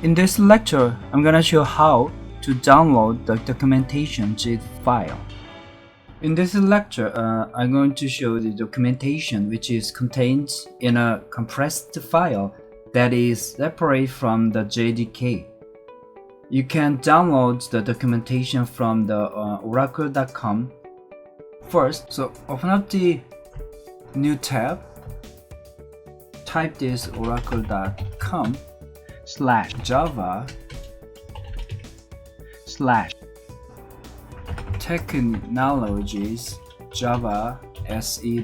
In this lecture, I'm gonna show how to download the documentation zip file. In this lecture, I'm going to show the documentation which is contained in a compressed file that is separate from the JDK. You can download the documentation from the oracle.com. First, so open up the new tab, type this oracle.com/java/technologies java se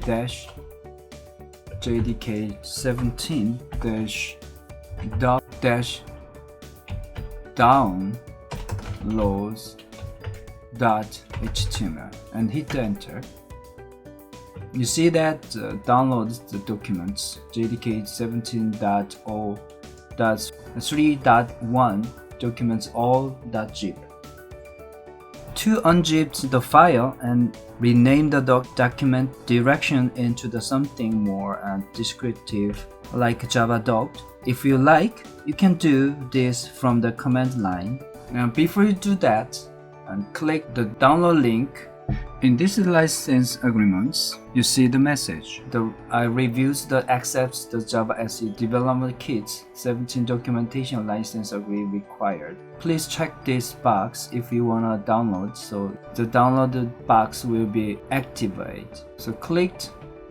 jdk 17 downloads.html and hit enter. You see that downloads the documents JDK 17.0.3.1 documents all.zip. To unzip the file and rename the document direction into the something more descriptive like Java doc. If you like, you can do this from the command line. Now before you do that, click the download link. In this license agreements, you see the message. I reviews the accepts the Java SE development kit 17 documentation license agree required. Please check this box if you wanna download, so the downloaded box will be activated. So click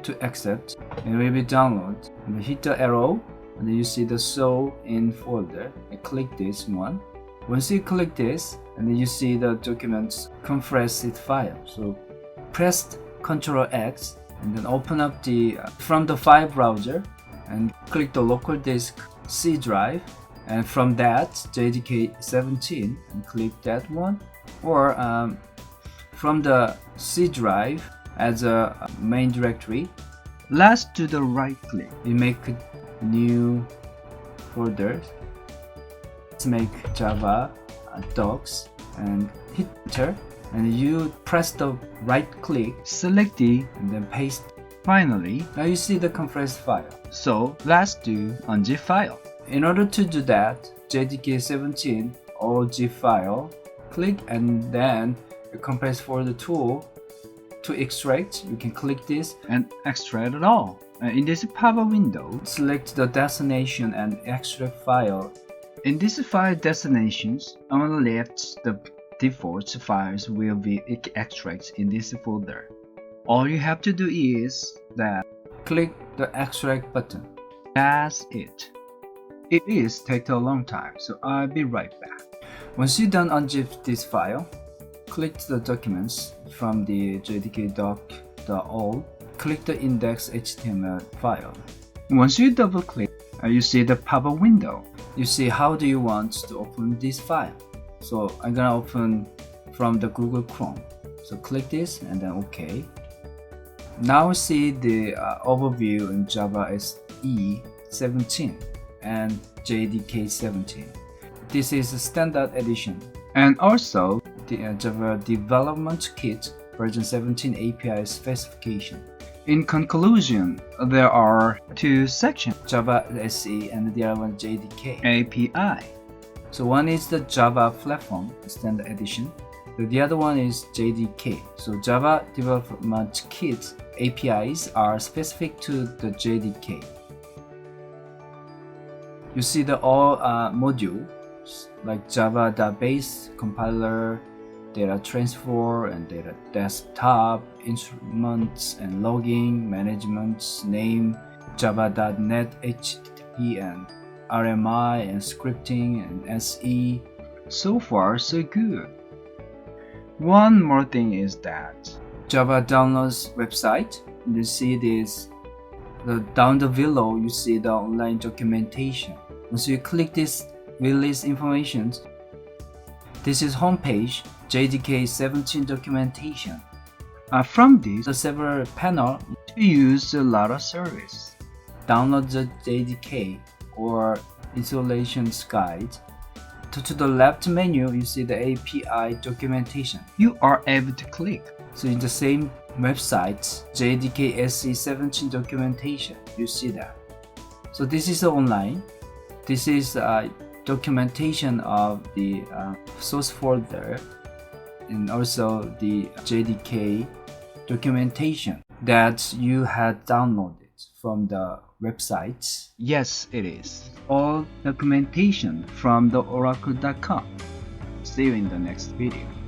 to accept, it will be download. And hit the arrow, and then you see the show in folder. And click this one. Once you click this, and then you see the documents compressed file. So press Ctrl X and then open up from the file browser and click the local disk C drive, and from that JDK 17 and click that one, or from the C drive as a main directory. Last, to the right click, we make a new folder. Let's make Java docs and hit enter, and you press the right click, select it, and then paste. Finally, now you see the compressed file. So let's do unzip file. In order to do that, JDK 17 all zip file, click, and then the compress folder tool to extract. You can click this and extract it all. In this pop-up window, select the destination and extract file. In this file destinations, on the left, the default files will be extracted in this folder. All you have to do is that click the extract button. That's it. It is take a long time, so I'll be right back. Once you done unzip this file, click the documents from the JDK doc.all. Click the index.html file. Once you double click, you see the pop-up window. You see how do you want to open this file. So I'm gonna open from the Google Chrome. So click this and then OK. Now see the overview in Java SE 17 and JDK 17. This is a standard edition. And also the Java Development Kit version 17 API specification. In conclusion, there are two sections, Java SE and the other one JDK API. So one is the Java Platform Standard Edition. The other one is JDK. So Java Development Kit APIs are specific to the JDK. You see the all modules like Java database, compiler, data transfer and data desktop, instruments and logging, management, name, java.net, HTTP and RMI and scripting and SE. So far so good. One more thing is that Java downloads website. You see this, down the below you see the online documentation. Once you click this release information, this is homepage JDK 17 documentation. From this, the several panel to use a lot of service. Download the JDK or installations guide. To the left menu, you see the API documentation. You are able to click. So in the same website, JDK SE 17 documentation, you see that. So this is online. This is documentation of the source folder and also the JDK documentation that you had downloaded from the websites? Yes, it is. All documentation from the oracle.com. See you in the next video.